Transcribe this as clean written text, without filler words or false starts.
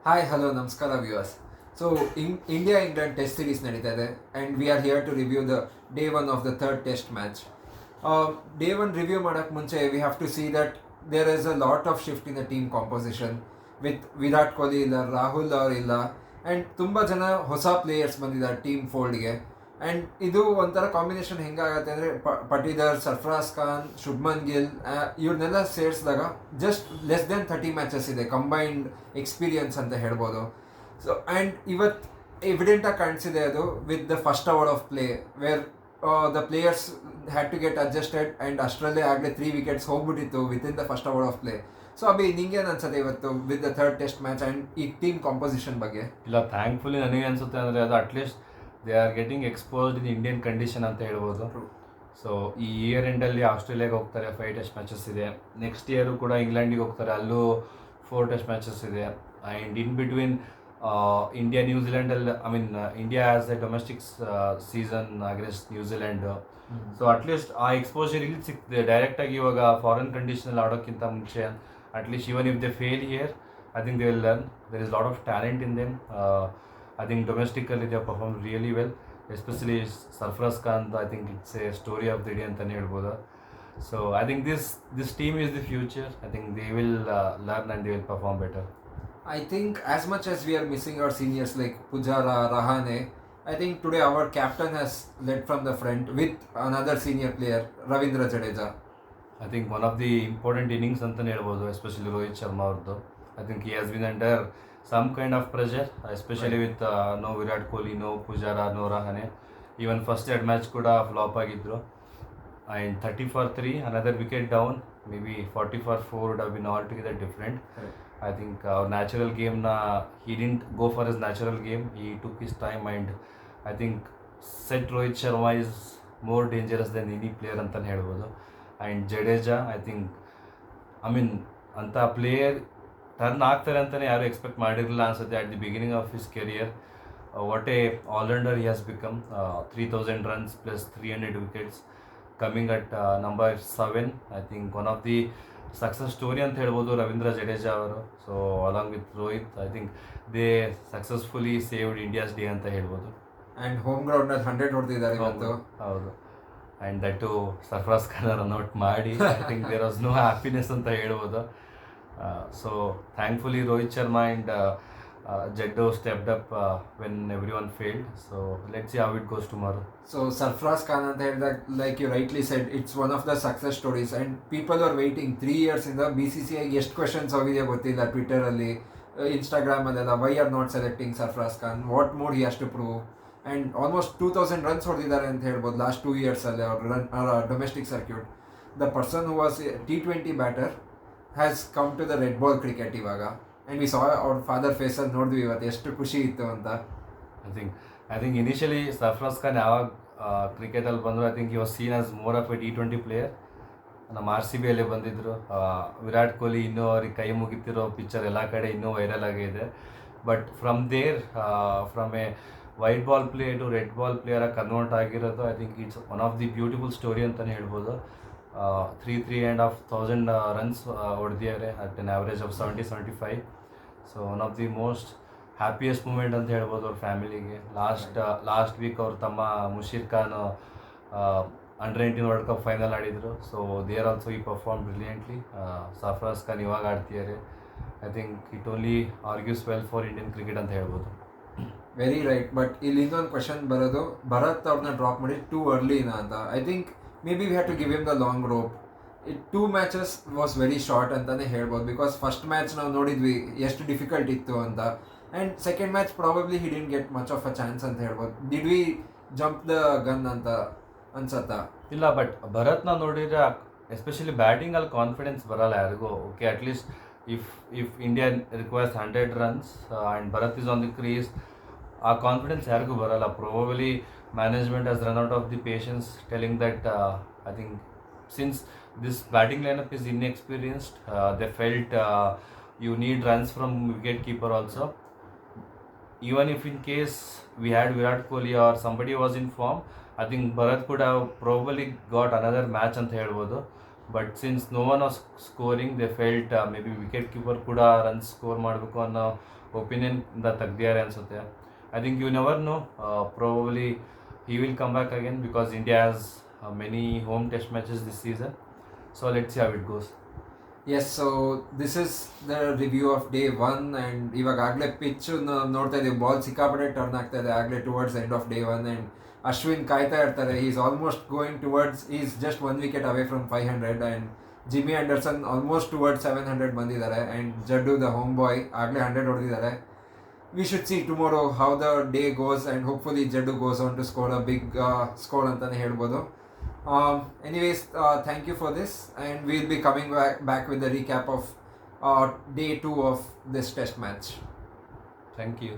Hi, hello, Namaskara viewers. So, India England Test Series ನಡೀತಾ ಇದೆ and we are here to review the day one of the third Test match. Day one review ಮಾಡಕ್ಕೆ ಮುಂಚೆ we have to see that there is a lot of shift in the team composition with Virat Kohli ಇಲ್ಲ, ರಾಹುಲ್ ಅವ್ರು ಇಲ್ಲ and ತುಂಬ ಜನ ಹೊಸ players ಬಂದಿದ್ದಾರೆ team ಫೋಲ್ಡ್ಗೆ. And ಇದು ಒಂಥರ ಕಾಂಬಿನೇಷನ್ ಹೆಂಗಾಗತ್ತೆ ಅಂದರೆ ಪಟೀದರ್, ಸರ್ಫರಾಜ್ ಖಾನ್, ಶುಭ್ಮನ್ ಗಿಲ್ ಇವ್ರನ್ನೆಲ್ಲ ಸೇರಿಸಿದಾಗ ಜಸ್ಟ್ ಲೆಸ್ ದೆನ್ 30 ಮ್ಯಾಚಸ್ ಇದೆ ಕಂಬೈನ್ಡ್ ಎಕ್ಸ್ಪೀರಿಯನ್ಸ್ ಅಂತ ಹೇಳ್ಬೋದು. ಸೊ ಆ್ಯಂಡ್ ಇವತ್ತು ಎವಿಡೆಂಟಾಗಿ ಕಾಣಿಸಿದೆ ಅದು with the first hour of play where the players had to get adjusted and ಅಷ್ಟರಲ್ಲೇ ಆಗಲೇ 3 ವಿಕೆಟ್ಸ್ ಹೋಗ್ಬಿಟ್ಟಿತ್ತು with in the first hour of play. So Abhi ನಿಂಗೇನು ಅನ್ಸುತ್ತೆ ಇವತ್ತು with the third test match and ಈ ಟೀಮ್ ಕಾಂಪೋಸಿಷನ್ ಬಗ್ಗೆ? ಇಲ್ಲ, thankfully ನನಗೆ ಅನಿಸುತ್ತೆ ಅಂದರೆ ಅದು at least they are getting exposed in Indian condition ಅಂತ ಹೇಳ್ಬೋದು. ಸೊ ಈ ಇಯರ್ ಎಂಡಲ್ಲಿ ಆಸ್ಟ್ರೇಲಿಯಾಗೆ ಹೋಗ್ತಾರೆ, 5 ಟೆಸ್ಟ್ ಮ್ಯಾಚಸ್ ಇದೆ. ನೆಕ್ಸ್ಟ್ ಇಯರು ಕೂಡ ಇಂಗ್ಲೆಂಡಿಗೆ ಹೋಗ್ತಾರೆ, ಅಲ್ಲೂ 4 ಟೆಸ್ಟ್ ಮ್ಯಾಚಸ್ ಇದೆ. ಆ್ಯಂಡ್ ಇನ್ ಬಿಟ್ವೀನ್ ಇಂಡಿಯಾ ನ್ಯೂಜಿಲೆಂಡಲ್ಲಿ India as a domestic season against New Zealand. So at least ಆ ಎಕ್ಸ್ಪೋಜರ್ ಇಲ್ಲಿ ಸಿಗ್ತದೆ ಡೈರೆಕ್ಟಾಗಿ. ಇವಾಗ ಫಾರಿನ್ ಕಂಡೀಷನಲ್ಲಿ ಆಡೋಕ್ಕಿಂತ ಮುಂಚೆ at least even if they fail here, I think they will learn. There is lot of talent in them. I think domestically they have performed really well, especially Sarfaraz Khan. I think it's a story of the day ಅಂತಾನೆ ಹೇಳ್ಬೋದು. So I think this team is the future. I think they will learn and they will perform better. I think as much as we are missing our seniors like Pujara, Rahane, I think today our captain has led from the front with another senior player, Ravindra Jadeja. I think one of the important innings ಅಂತಾನೆ ಹೇಳ್ಬೋದು, especially Rohit Sharma ಅವ್ರದ್ದು. I think he has been under some kind of pressure, especially with no Virat Kohli, no Pujara, no Rahane. Even first ಎರಡು match ಕೂಡ flap ಆಗಿದ್ರು. And 30 for 3, another wicket down, maybe 40 for 4 would have been altogether different. I think our natural game he didn't go for his natural game. He took his time and I think set Rohit Sharma is more dangerous than any player ಅಂತಾನೆ ಹೇಳ್ಬೋದು. And Jadeja, I think ಅಂಥ player turn ಆಗ್ತಾರೆ ಅಂತಲೇ ಯಾರು expect ಮಾಡಿರಲಿಲ್ಲ ಅನ್ಸುತ್ತೆ at the beginning of his career. What a allrounder he has become. 3000 runs plus 300 wickets coming at number 7. I think one of the success story ಅಂತ ಹೇಳ್ಬೋದು ರವೀಂದ್ರ ಜಡೇಜಾ ಅವರು. So along with Rohit, I think they successfully saved India's day ಅಂತ ಹೇಳ್ಬೋದು. And home ಗ್ರೌಂಡ್ನಲ್ಲಿ 100 ಹೊಡೆದಿದ್ದಾರೆ ಇವತ್ತು. ಹೌದು. And that to Sarfaraz Khan run out ಮಾಡಿ I think there was no happiness ಅಂತ ಹೇಳ್ಬೋದು. So thankfully Rohit Sharma and Jaddo stepped up when everyone failed. So let's see how it goes tomorrow. So Sarfaraz Khan ಅಂತ ಹೇಳಿದಾಗ like you rightly said, it's one of the success stories and people are waiting 3 years ಇಂದ BCCI ಎಷ್ಟು questions ಹೋಗಿದೆ ಗೊತ್ತಿಲ್ಲ ಟ್ವಿಟರಲ್ಲಿ, ಇನ್ಸ್ಟಾಗ್ರಾಮಲ್ಲೆಲ್ಲ. Why are not selecting Sarfaraz Khan, what more he has to prove. And almost 2000 runs ಹೊಡೆದಿದ್ದಾರೆ ಅಂತ ಹೇಳ್ಬೋದು ಲಾಸ್ಟ್ 2 yearsಲ್ಲಿ ಅವ್ರ domestic circuit. The person who was T20 batter has come to the red ball cricket ಇವಾಗ. and we saw our father face ಅಲ್ಲಿ ನೋಡಿದ್ವಿ ಇವತ್ತು ಎಷ್ಟು ಖುಷಿ ಇತ್ತು ಅಂತ. I think initially Sarfaraz Khan ಯಾವಾಗ ಕ್ರಿಕೆಟಲ್ಲಿ ಬಂದರು, I think he was scene as more of A T20 player. ನಮ್ಮ RCBಯಲ್ಲೇ ಬಂದಿದ್ದರು. ವಿರಾಟ್ ಕೊಹ್ಲಿ ಇನ್ನೂ ಅವ್ರಿಗೆ ಕೈ ಮುಗಿತಿರೋ ಪಿಕ್ಚರ್ ಎಲ್ಲ ಕಡೆ ಇನ್ನೂ ವೈರಲ್ ಆಗಿದೆ. But from there, from a white ball play to red ball ಪ್ಲೇಯರಾಗಿ ಕನ್ವರ್ಟ್ ಆಗಿರೋದು, I think it's one of the beautiful story ಅಂತಲೇ ಹೇಳ್ಬೋದು. 3,500 runs ಹೊಡೆದಿದ್ದಾರೆ at an average of 70-75. So one of the most happiest moment ಅಂತ ಹೇಳ್ಬೋದು ಅವ್ರ ಫ್ಯಾಮಿಲಿಗೆ. Last week ಅವ್ರ ತಮ್ಮ Musheer Khan under nineteen world cup final ಆಡಿದರು. ಸೊ ದೇರ್ ಆಲ್ಸೋ ಈ ಪರ್ಫಾರ್ಮ್ ಬ್ರಿಲಿಯಂಟ್ಲಿ. ಸರ್ಫರಾಜ್ ಖಾನ್ ಇವಾಗ ಆಡ್ತಿದ್ದಾರೆ. I think it only argues well for Indian cricket ಅಂತ ಹೇಳ್ಬೋದು. Very right. ಬಟ್ ಇಲ್ಲಿ ಇನ್ನೊಂದು ಕ್ವೆಶನ್ ಬರೋದು, ಭರತ್ ಅವ್ರನ್ನ ಡ್ರಾಪ್ ಮಾಡಿ ಟೂ ಅರ್ಲಿನಾ ಅಂತ. I think maybe we had to give him the long rope. 2 matches was very short ಅಂತಾನೆ ಹೇಳ್ಬೋದು, ಬಿಕಾಸ್ ಫಸ್ಟ್ ಮ್ಯಾಚ್ ನಾವು ನೋಡಿದ್ವಿ ಎಷ್ಟು ಡಿಫಿಕಲ್ಟ್ ಇತ್ತು ಅಂತ. And second match probably he didn't get much of a chance ಅಂತ ಹೇಳ್ಬೋದು. Did we jump the gun ಅಂತ ಅನ್ಸತ್ತಾ? ಇಲ್ಲ, ಬಟ್ ಭರತ್ನ ನೋಡಿದ್ರೆ ಎಸ್ಪೆಷಲಿ ಬ್ಯಾಟಿಂಗಲ್ಲಿ ಕಾನ್ಫಿಡೆನ್ಸ್ ಬರಲ್ಲ ಯಾರಿಗೂ. Okay, at least if India requires 100 runs and Bharat is on the crease, ಆ ಕಾನ್ಫಿಡೆನ್ಸ್ ಯಾರಿಗೂ ಬರಲ್ಲ. ಪ್ರೊಬಬಲಿ management has run out of the patience, telling that I think since this batting lineup is inexperienced, they felt you need runs from wicket keeper also. Even if in case we had Virat Kohli or somebody was in form, I think Bharat could have probably got another match ಅಂತ ಹೇಳ್ಬೋದು. But since no one was scoring they felt may be wicket keeper ಕೂಡ runs score ಮಾಡಬೇಕು ಅನ್ನೋ ಒಪಿನಿಯನ್ದ ತೆಗ್ದಿದ್ದಾರೆ ಅನಿಸುತ್ತೆ. I think you never know, probably he will come back again because India has many home test matches this season. So let's see how it goes. Yes, so this is the review of day 1 and ಇವಾಗ ಆಗಲೇ pitch ನೋಡ್ತಾ ಇದ್ದೀವಿ, ball ಸಿಕ್ಕಾಪಟ್ಟೆ turn ಆಗ್ತಾ ಇದೆ ಆಗಲೇ towards end of day 1 and Ashwin ಕಾಯ್ತಾ ಇರ್ತಾರೆ. Is almost going towards, is just 1 wicket away from 500 and Jimmy Anderson almost towards 700 ಬಂದಿದ್ದಾರೆ and Jaddu the home boy ಆಗಲೇ 100 ಹೊಡೆದಿದ್ದಾರೆ. We should see tomorrow how the day goes and hopefully Jaddu goes on to score a big score ಅಂತಾನೆ ಹೇಳ್ಬೋದು. Anyways, thank you for this and we'll be coming back with the recap of day 2 of this test match. Thank you.